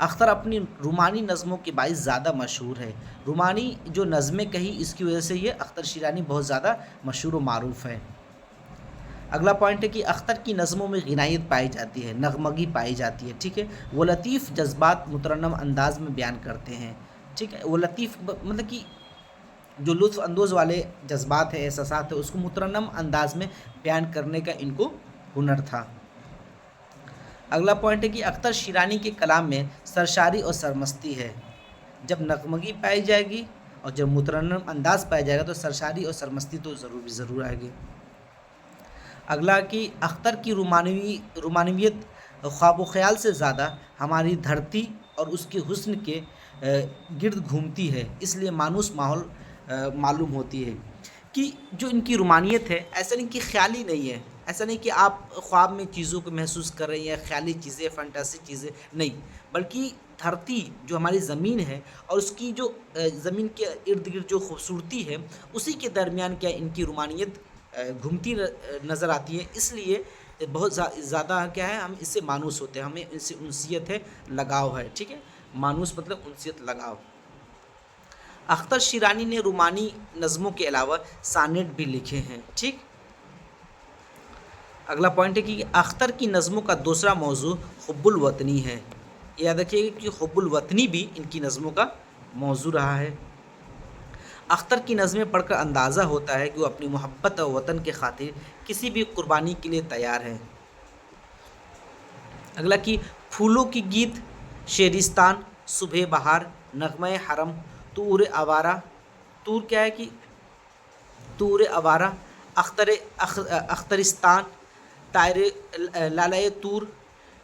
اختر اپنی رومانی نظموں کے باعث زیادہ مشہور ہے. رومانی جو نظمیں کہی اس کی وجہ سے یہ اختر شیرانی بہت زیادہ مشہور و معروف ہے. اگلا پوائنٹ ہے کہ اختر کی نظموں میں غنائیت پائی جاتی ہے، نغمگی پائی جاتی ہے. ٹھیک ہے، وہ لطیف جذبات مترنم انداز میں بیان کرتے ہیں. ٹھیک ہے، وہ لطیف مطلب کہ جو لطف اندوز والے جذبات ہیں، احساسات ہیں، اس کو مترنم انداز میں بیان کرنے کا ان کو ہنر تھا. اگلا پوائنٹ ہے کہ اختر شیرانی کے کلام میں سرشاری اور سرمستی ہے. جب نغمگی پائی جائے گی اور جب مترنم انداز پایا جائے گا تو سرشاری اور سرمستی تو ضرور آئے گی. اگلا کہ اختر کی رومانویت خواب و خیال سے زیادہ ہماری دھرتی اور اس کے حسن کے گرد گھومتی ہے، اس لیے مانوس ماحول معلوم ہوتی ہے. کہ جو ان کی رومانیت ہے ایسا نہیں کہ خیالی نہیں ہے، ایسا نہیں کہ آپ خواب میں چیزوں کو محسوس کر رہے ہیں، خیالی چیزیں، فانٹیسی چیزیں نہیں، بلکہ دھرتی جو ہماری زمین ہے اور اس کی جو زمین کے ارد گرد جو خوبصورتی ہے اسی کے درمیان کیا ان کی رومانیت گھومتی نظر آتی ہے. اس لیے بہت زیادہ کیا ہے، ہم اس سے مانوس ہوتے ہیں، ہمیں ان سے انسیت ہے، لگاؤ ہے. ٹھیک ہے، مانوس مطلب انسیت، لگاؤ. اختر شیرانی نے رومانی نظموں کے علاوہ سانیٹ بھی لکھے ہیں. ٹھیک، اگلا پوائنٹ ہے کہ اختر کی نظموں کا دوسرا موضوع حب الوطنی ہے. یاد رکھیے گا کہ حب الوطنی بھی ان کی نظموں کا موضوع رہا ہے. اختر کی نظمیں پڑھ کر اندازہ ہوتا ہے کہ وہ اپنی محبت اور وطن کے خاطر کسی بھی قربانی کے لیے تیار ہے. اگلا کہ پھولوں کی گیت، شیرستان، صبح بہار، نغمہ حرم، طور آوارہ. طور کیا ہے کہ طور آوارہ، اخترستان، طائر لالۂ طور،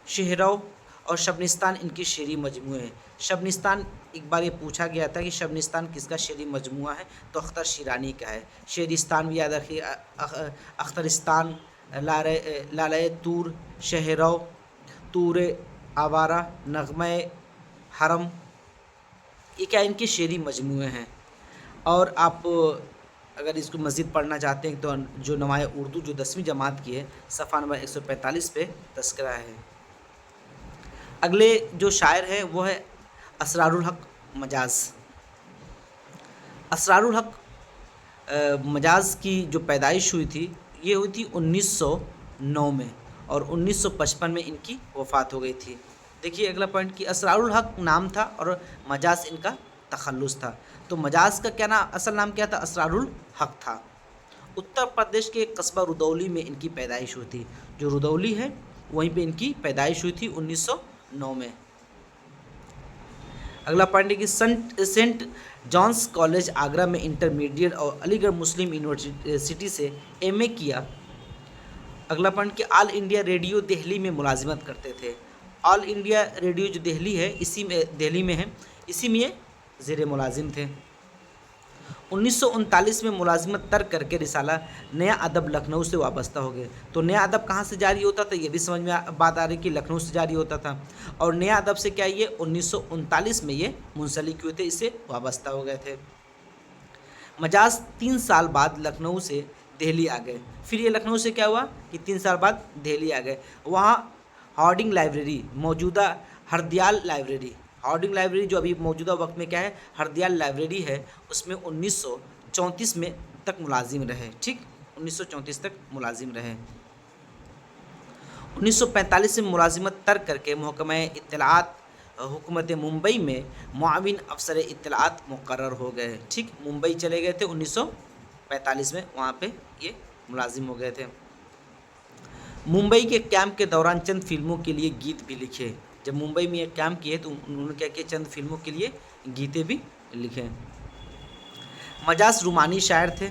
شہرو اور شبنستان ان کے شعری مجموعے ہیں. شبنستان ایک بار یہ پوچھا گیا تھا کہ شبنستان کس کا شعری مجموعہ ہے، تو اختر شیرانی کا ہے. شیرستان بھی یاد رکھیے، اخترستان، لالۂ طور، شہرو، طور آوارہ، نغمہ حرم، یہ کیا ان کے شعری مجموعے ہیں. اور آپ اگر اس کو مزید پڑھنا چاہتے ہیں تو جو نمایاں اردو جو 10ویں جماعت کی ہے صفحہ نمبر 145 پہ تذکرہ ہے. اگلے جو شاعر ہیں وہ ہے اسرار الحق مجاز. اسرار الحق مجاز کی جو پیدائش ہوئی تھی یہ ہوئی تھی 1909 میں، اور 1955 میں ان کی وفات ہو گئی تھی. دیکھیے اگلا پوائنٹ کہ اسرار الحق نام تھا اور مجاز ان کا تخلص تھا. تو مجاز کا کیا نام، اصل نام کیا تھا؟ اسرار الحق تھا. اتر پردیش کے قصبہ رودولی میں ان کی پیدائش ہوئی تھی. جو رودولی ہے وہیں پہ ان کی پیدائش ہوئی تھی 1909 میں. اگلا پوائنٹ ہے کہ سینٹ جانس کالج آگرہ میں انٹرمیڈیٹ اور علی گڑھ مسلم یونیورسٹی سے ایم اے کیا. اگلا پوائنٹ کہ آل انڈیا ریڈیو دہلی میں ملازمت کرتے تھے. آل انڈیا ریڈیو جو دہلی ہے دہلی میں ہے، اسی میں یہ زیر ملازم تھے. 1939 میں ملازمت ترک کر کے رسالہ نیا ادب لکھنؤ سے وابستہ ہو گئے. تو نیا ادب کہاں سے جاری ہوتا تھا، یہ بھی سمجھ میں بات آ رہی کہ لکھنؤ سے جاری ہوتا تھا. اور نیا ادب سے کیا یہ 1939 میں یہ منسلک ہوئے تھے، اس سے وابستہ ہو گئے تھے. مجاز 3 سال بعد لکھنؤ سے دہلی آ گئے. پھر یہ لکھنؤ سے کیا ہوا کہ 3 سال بعد دہلی آ گئے. وہاں ہارڈنگ لائبریری، موجودہ ہردیال لائبریری، ہارڈنگ لائبریری جو ابھی موجودہ وقت میں کیا ہے ہردیال لائبریری ہے، اس میں 1934 میں تک ملازم رہے. ٹھیک، 1934 تک ملازم رہے. 1945 میں ملازمت ترک کر کے محکمہ اطلاعات حکومت ممبئی میں معاون افسر اطلاعات مقرر ہو گئے. ٹھیک، ممبئی چلے گئے تھے 1945 میں، وہاں پہ یہ ملازم ہو گئے تھے. ممبئی کے کیمپ کے دوران چند فلموں کے لیے گیت بھی لکھے. جب ممبئی میں یہ کیمپ کیے تو انہوں نے کیا کیا، چند فلموں کے لیے گیتیں بھی لکھے. مجاز رومانی شاعر تھے.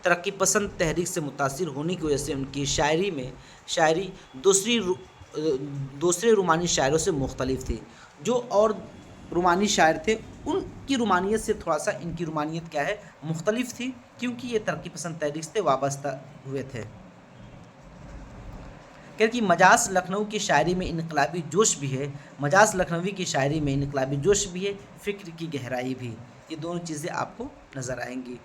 ترقی پسند تحریک سے متاثر ہونے کی وجہ سے ان کی شاعری دوسرے رومانی شاعروں سے مختلف تھی. جو اور رومانی شاعر تھے ان کی رومانیت سے تھوڑا سا ان کی رومانیت کیا ہے، مختلف تھی، کیونکہ یہ ترقی پسند تحریک سے وابستہ ہوئے تھے. کہ مجاز لکھنؤ کی شاعری میں انقلابی جوش بھی ہے، مجاز لکھنوی کی شاعری میں انقلابی جوش بھی ہے، فکر کی گہرائی بھی. یہ دونوں چیزیں آپ کو نظر آئیں گی.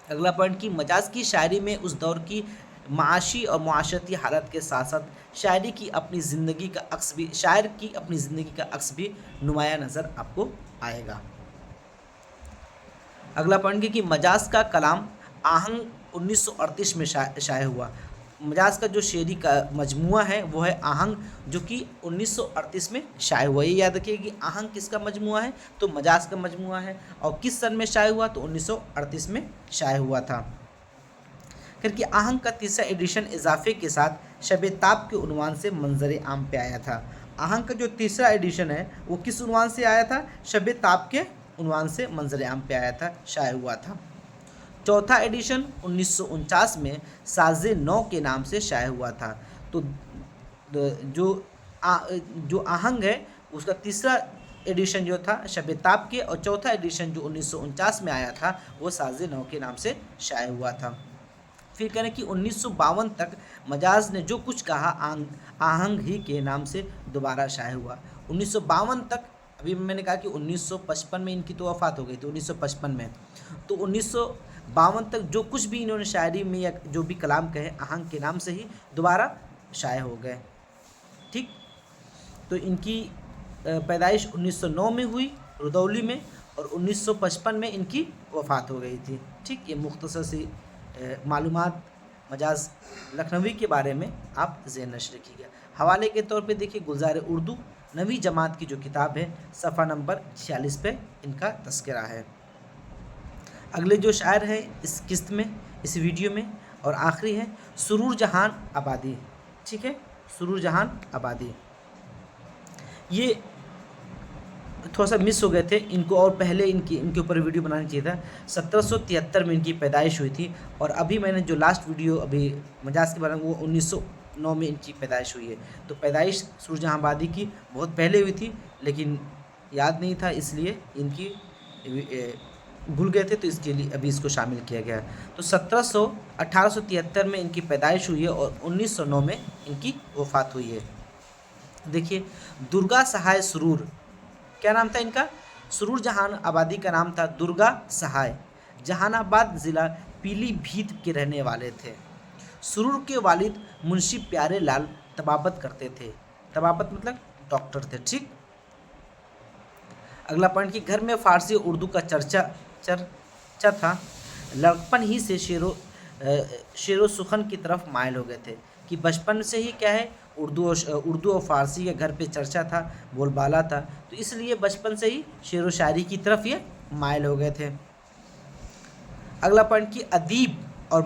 اگلا پوائنٹ کہ مجاز کی شاعری میں اس دور کی معاشی اور معاشرتی حالت کے ساتھ ساتھ شاعر کی اپنی زندگی کا عکس بھی نمایاں نظر آپ کو آئے گا۔ اگلا پوائنٹ کہ مجاز کا کلام آہنگ 1938 میں شائع ہوا۔ مجاز کا جو شعری کا مجموعہ ہے وہ ہے آہنگ، جو کہ 1938 میں شائع ہوا۔ یہ یاد رکھیے کہ آہنگ کس کا مجموعہ ہے؟ تو مجاز کا مجموعہ ہے، اور کس سن میں شائع ہوا؟ تو 1938 میں شائع ہوا تھا۔ پھر کہ آہنگ کا تیسرا ایڈیشن اضافے کے ساتھ شب تاب کے عنوان سے منظر عام پہ آیا تھا۔ آہنگ کا جو تیسرا ایڈیشن ہے وہ کس عنوان سے آیا تھا؟ شب تاب کے عنوان سے منظر عام پہ آیا تھا، شائع ہوا تھا۔ چوتھا ایڈیشن 1949 میں ساز نو کے نام سے شائع ہوا تھا۔ تو جو آہنگ ہے اس کا تیسرا ایڈیشن جو تھا شب تاب کے، اور چوتھا ایڈیشن جو 1949 میں آیا تھا وہ ساز نو کے نام سے شائع ہوا تھا۔ پھر کہنے کہ 1952 تک مجاز نے جو کچھ کہا آہنگ ہی کے نام سے دوبارہ شائع ہوا۔ 1952 تک، ابھی میں نے کہا کہ 1955 میں ان کی تو وفات ہو گئی تھی 1955 میں، تو 1952 تک جو کچھ بھی انہوں نے شاعری میں یا جو بھی کلام کہے آہنگ کے نام سے ہی دوبارہ شائع ہو گئے۔ ٹھیک، تو ان کی پیدائش 1909 میں ہوئی رودولی میں، اور 1955 میں ان کی وفات ہو گئی تھی۔ ٹھیک، یہ مختصر سی معلومات مجاز لکھنوی کے بارے میں آپ ذہن نشر رکھیے گا۔ حوالے کے طور پہ دیکھیے گلزار اردو نویں جماعت کی جو کتاب ہے صفحہ نمبر 46 پہ ان کا تذکرہ ہے۔ اگلے جو شاعر ہیں اس قسط میں، اس ویڈیو میں، اور آخری ہے سرور جہان آبادی۔ ٹھیک ہے، سرور جہان آبادی، یہ تھوڑا سا مس ہو گئے تھے ان کو، اور پہلے ان کے اوپر ویڈیو بنانا چاہیے تھا۔ 1773 میں ان کی پیدائش ہوئی تھی، اور ابھی میں نے جو لاسٹ ویڈیو ابھی مجاز کے بارے میں وہ 1909 میں ان کی پیدائش ہوئی ہے۔ تو پیدائش سرور جہاں آبادی کی بہت پہلے ہوئی تھی، لیکن یاد نہیں تھا اس لیے ان کی بھول گئے تھے، تو اس کے لیے ابھی اس کو شامل کیا گیا۔ تو 1873 میں ان کی پیدائش ہوئی ہے، اور 1909 میں ان کی وفات ہوئی ہے۔ دیکھیے درگا سہائے سرور، کیا نام تھا ان کا؟ سرور جہان آبادی کا نام تھا درگا سہائے، جہان آباد ضلع پیلی بھیت کے رہنے والے تھے۔ سرور کے والد منشی پیارے لال طبابت کرتے تھے، طبابت مطلب ڈاکٹر تھے۔ ٹھیک، اگلا پوائنٹ کہ گھر میں فارسی اور اردو کا چرچا تھا، لڑکپن ہی سے شعر و سخن کی طرف مائل ہو گئے تھے، کہ بچپن سے ہی کیا ہے اردو اور فارسی کا گھر پہ چرچا تھا، بول بالا تھا، تو اس لیے بچپن سے ہی شعر و شاعری کی طرف یہ مائل ہو گئے تھے۔ اگلا پوائنٹ کہ ادیب اور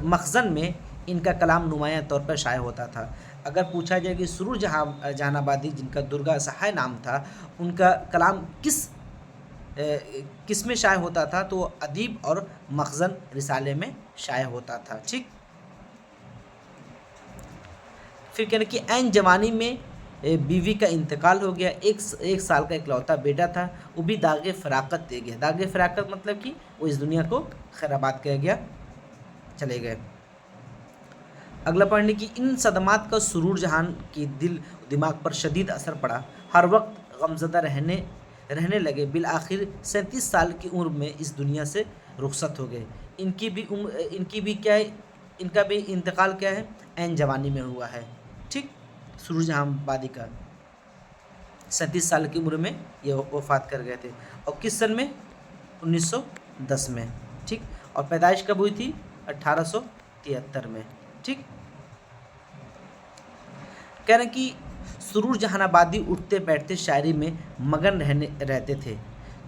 مخزن میں ان کا کلام نمایاں طور پر شائع ہوتا تھا۔ اگر پوچھا جائے کہ سرور جہان آبادی جن کا درگا سہائے نام تھا، ان کا کلام کس میں شائع ہوتا تھا؟ تو ادیب اور مخزن رسالے میں شائع ہوتا تھا۔ ٹھیک، پھر کہنے کہ عین جوانی میں بیوی کا انتقال ہو گیا، ایک سال کا اکلوتا بیٹا تھا، وہ بھی داغ فراقت دے گیا۔ داغ فراقت مطلب کہ وہ اس دنیا کو خیر آباد کہہ گیا، چلے گئے۔ اگلا پوائنٹ ہے کہ ان صدمات کا سرور جہان کی دل دماغ پر شدید اثر پڑا، ہر وقت غمزدہ رہنے لگے، بالآخر 37 سال کی عمر میں اس دنیا سے رخصت ہو گئے۔ ان کا بھی انتقال کیا ہے؟ عین جوانی میں ہوا ہے۔ ٹھیک، سرور جہاں آبادی کا 37 سال کی عمر میں یہ وفات کر گئے تھے، اور کس سن میں؟ 1910 میں۔ ٹھیک، اور پیدائش کب ہوئی تھی؟ 1873 میں۔ ٹھیک، کہہ رہے ہیں کہ سرور جہان آبادی اٹھتے بیٹھتے شاعری میں مگن رہتے تھے،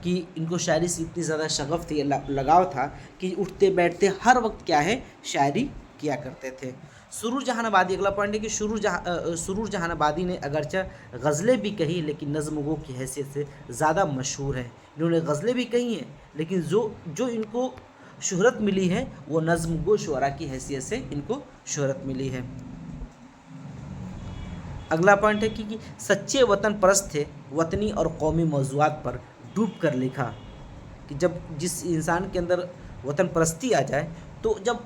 کہ ان کو شاعری سے اتنی زیادہ شغف تھی، لگاؤ تھا، کہ اٹھتے بیٹھتے ہر وقت کیا ہے؟ شاعری کیا کرتے تھے۔ سرور جہان آبادی، اگلا پوائنٹ ہے کہ سرور جہان آبادی نے اگرچہ غزلیں بھی کہی، لیکن نظم گو کی حیثیت سے زیادہ مشہور ہیں۔ انہوں نے غزلیں بھی کہی ہیں، لیکن جو ان کو شہرت ملی ہے وہ نظم گو شعراء کی حیثیت سے ان کو شہرت ملی ہے۔ اگلا پوائنٹ ہے کہ سچے وطن پرست تھے، وطنی اور قومی موضوعات پر ڈوب کر لکھا، کہ جب جس انسان کے اندر وطن پرستی آ جائے تو جب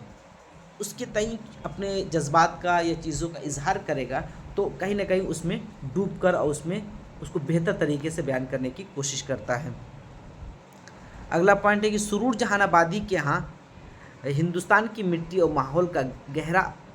اس کے تئیں اپنے جذبات کا یا چیزوں کا اظہار کرے گا تو کہیں نہ کہیں اس میں ڈوب کر اور اس کو بہتر طریقے سے بیان کرنے کی کوشش کرتا ہے۔ اگلا پوائنٹ ہے کہ سرور جہان آبادی کے ہاں ہندوستان کی مٹی اور ماحول کا گہرا